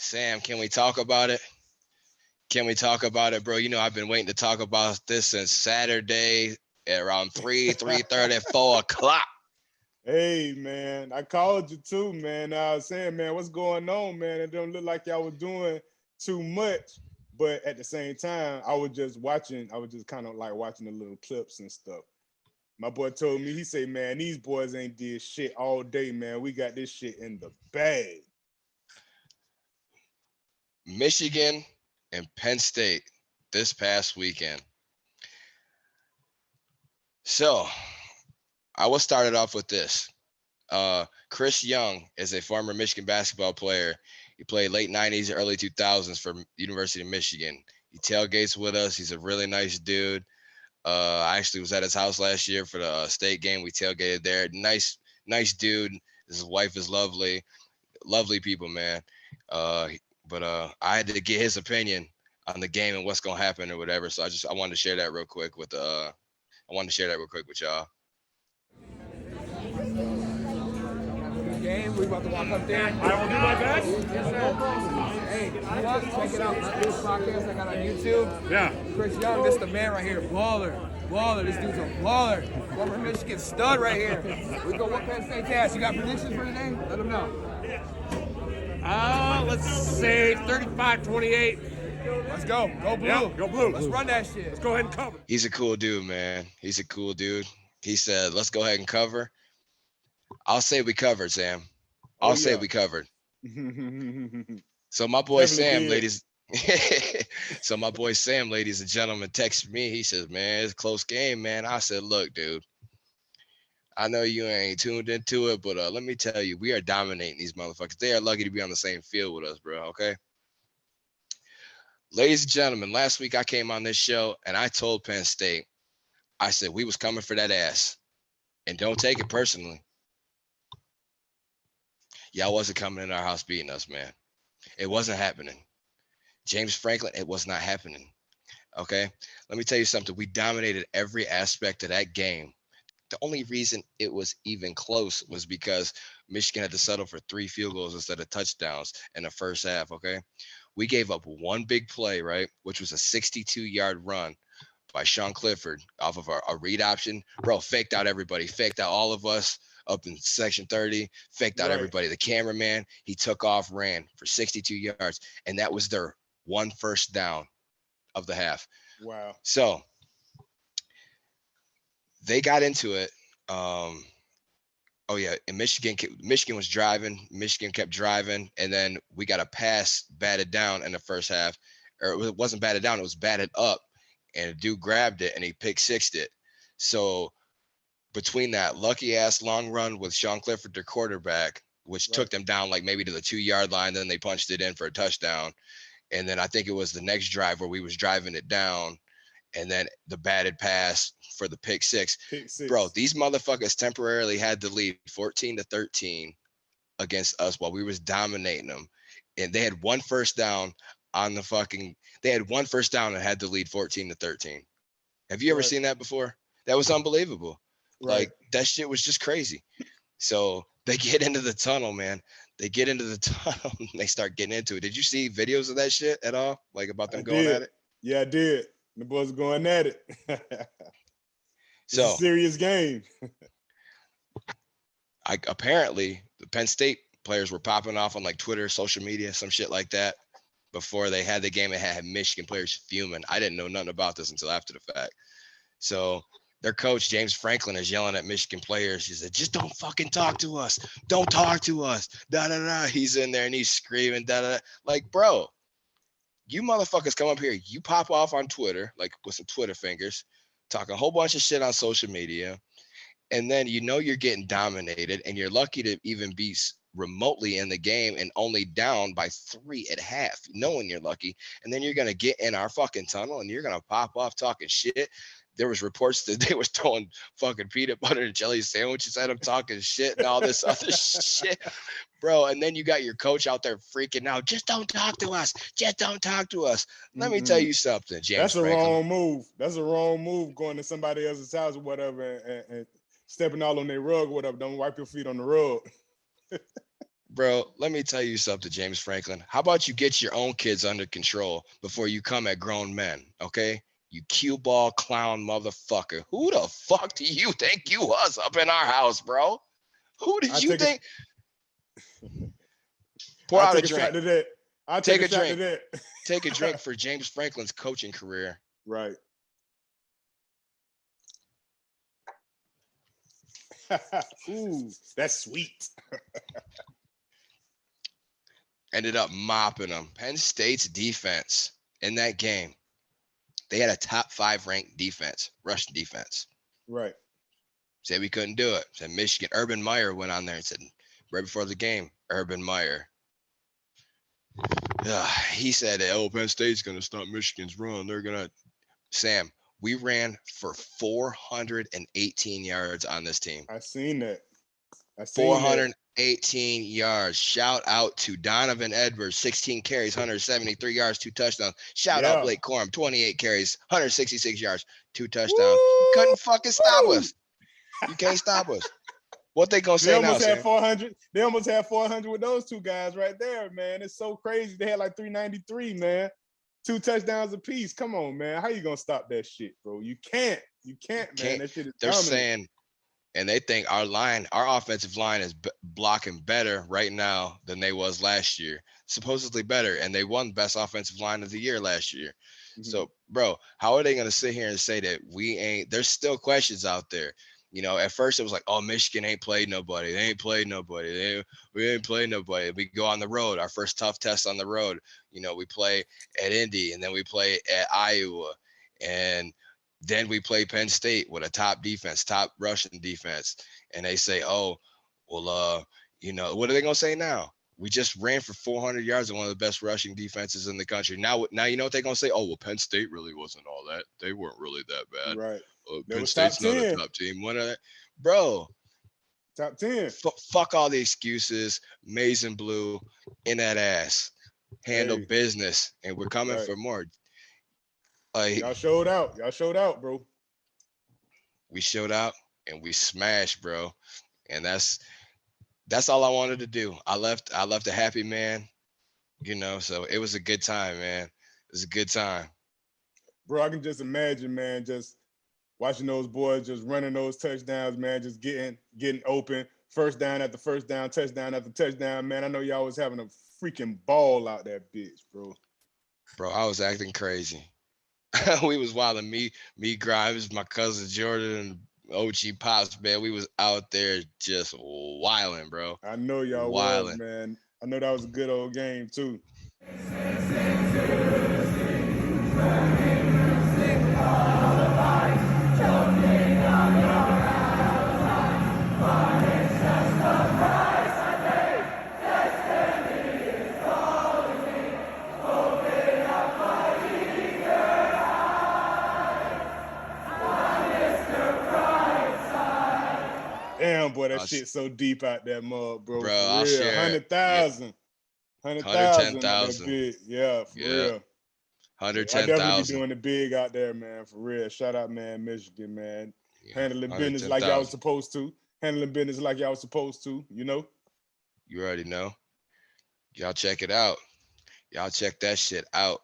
Sam, can we talk about it? Can we talk about it, bro? You know, I've been waiting to talk about this since Saturday at around 3:30, 4 o'clock. Hey, man, I called you too, man. I was saying, man, what's going on, man? It don't look like y'all was doing too much, but at the same time, I was just watching. I was just kind of like watching the little clips and stuff. My boy told me, he said, man, these boys ain't did shit all day, man. We got this shit in the bag. Michigan and Penn State this past weekend. So I will start it off with this. Chris Young is a former Michigan basketball player. He played late 90s, early 2000s for University of Michigan. He tailgates with us. He's a really nice dude. I actually was at his house last year for the state game. We tailgated there. Nice dude. His wife is lovely. Lovely people, man. But I had to get his opinion on the game and what's gonna happen or whatever. So I wanted to share that real quick with y'all. Game. We about to walk up there. I will do my best. Yes, sir. Hey, you want to check it out? This podcast I got on YouTube. Yeah. Chris Young, this the man right here. Baller. This dude's a baller. Former Michigan stud right here. We go what Penn State cast. You got predictions for today? Let them know. Let's say 35-28. Let's go. Go blue. Yeah, go blue. Let's run that shit. Let's go ahead and cover. He's a cool dude, man. He's a cool dude. He said, let's go ahead and cover. I'll say we covered, Sam. I'll say we covered. So my boy Sam, ladies. So my boy Sam, ladies and gentlemen, texted me. He says, man, it's a close game, man. I said, look, dude, I know you ain't tuned into it, but let me tell you, we are dominating these motherfuckers. They are lucky to be on the same field with us, bro, okay? Ladies and gentlemen, last week I came on this show and I told Penn State, I said, we was coming for that ass. And don't take it personally. Y'all wasn't coming in our house beating us, man. It wasn't happening. James Franklin, it was not happening. Okay? Let me tell you something. We dominated every aspect of that game. The only reason it was even close was because Michigan had to settle for 3 field goals instead of touchdowns in the first half, okay? We gave up one big play, right, which was a 62-yard run by Sean Clifford off of a read option. Bro, faked out everybody, faked out all of us up in section 30, faked out everybody. The cameraman, he took off, ran for 62 yards, and that was their one first down of the half. Wow. So they got into it. And Michigan was driving. Michigan kept driving, and then we got a pass batted down in the first half. Or it wasn't batted down, it was batted up, and a dude grabbed it, and he pick-sixed it. So between that lucky-ass long run with Sean Clifford, their quarterback, which took them down like maybe to the 2-yard line, then they punched it in for a touchdown. And then I think it was the next drive where we was driving it down, and then the batted pass for the pick six. Bro, these motherfuckers temporarily had the lead 14-13 against us while we was dominating them. And they had one first down and had the lead 14-13. Have you ever seen that before? That was unbelievable. Like, that shit was just crazy. So they get into the tunnel, man. They get into the tunnel and they start getting into it. Did you see videos of that shit at all? Like about them going at it? Yeah, I did. The boys going at it. It's a serious game. Apparently, the Penn State players were popping off on like Twitter, social media, some shit like that. Before they had the game, it had Michigan players fuming. I didn't know nothing about this until after the fact. So their coach, James Franklin, is yelling at Michigan players. He said, just don't fucking talk to us. Don't talk to us. Da-da-da. He's in there and he's screaming, da-da-da. Like, bro, you motherfuckers come up here. You pop off on Twitter, like with some Twitter fingers, talk a whole bunch of shit on social media. And then you know you're getting dominated and you're lucky to even be remotely in the game and only down by 3 at half, knowing you're lucky. And then you're going to get in our fucking tunnel and you're going to pop off talking shit. There was reports that they was throwing fucking peanut butter and jelly sandwiches at him, talking shit and all this other shit, bro. And then you got your coach out there freaking out. Just don't talk to us. Just don't talk to us. Let me tell you something, James. That's a wrong move. That's a wrong move, going to somebody else's house or whatever and stepping all on their rug or whatever. Don't wipe your feet on the rug. Bro, let me tell you something, James Franklin. How about you get your own kids under control before you come at grown men, okay? You cue ball clown motherfucker. Who the fuck do you think you was up in our house, bro? Who did you think? Pour out a drink. Shot to that. I'll take a a shot drink. to that. Take a drink for James Franklin's coaching career. Right. Ooh, that's sweet. Ended up mopping them. Penn State's defense in that game, they had a top 5 ranked defense, rush defense. Right. Said we couldn't do it. Said Michigan. Urban Meyer went on there and said, right before the game, Urban Meyer. He said, oh, Penn State's going to stop Michigan's run. They're going to. Sam, we ran for 418 yards on this team. I seen that. 418 yards. Shout out to Donovan Edwards, 16 carries, 173 yards, 2 touchdowns. Shout out Blake Corum, 28 carries, 166 yards, 2 touchdowns. You couldn't fucking stop us. You can't stop us. What they gonna say now? They almost had 400. They almost had 400 with those two guys right there, man. It's so crazy. They had like 393, man. 2 touchdowns apiece. Come on, man. How you gonna stop that shit, bro? You can't. You can't, man. That shit is They're dominant. saying, and they think our offensive line is blocking better right now than they was last year. Supposedly better, and they won best offensive line of the year last year. Mm-hmm. So, bro, how are they gonna sit here and say that we ain't? There's still questions out there. You know, at first it was like, oh, Michigan ain't played nobody. They ain't played nobody. We ain't played nobody. We go on the road. Our first tough test on the road. You know, we play at Indy, and then we play at Iowa, and then we play Penn State with a top defense, top rushing defense. And they say, oh, well, you know, what are they gonna say now? We just ran for 400 yards and one of the best rushing defenses in the country. Now you know what they're gonna say? Oh, well, Penn State really wasn't all that. They weren't really that bad. Right. Penn State's not a top team. One of that, bro. Top 10. Fuck all the excuses. Maize and blue in that ass. Handle business, and we're coming for more. Y'all showed out. Y'all showed out, bro. We showed out and we smashed, bro. And that's all I wanted to do. I left a happy man, you know. So it was a good time, man. It was a good time, bro. I can just imagine, man, just watching those boys just running those touchdowns, man, just getting open, first down after first down, touchdown after touchdown, man. I know y'all was having a freaking ball out that bitch, bro. Bro, I was acting crazy. We was wilding. Me, Grimes, my cousin Jordan, and OG Pops, man. We was out there just wilding, bro. I know y'all was, man. I know that was a good old game too. Damn, boy, that shit's so deep out there, mud, bro. Bro, I'll share 100,000. 100,000. Yeah, for real. 110,000. I definitely be doing the big out there, man, for real. Shout out, man, Michigan, man. Handling business like y'all was supposed to. Handling business like y'all was supposed to, you know? You already know. Y'all check it out. Y'all check that shit out.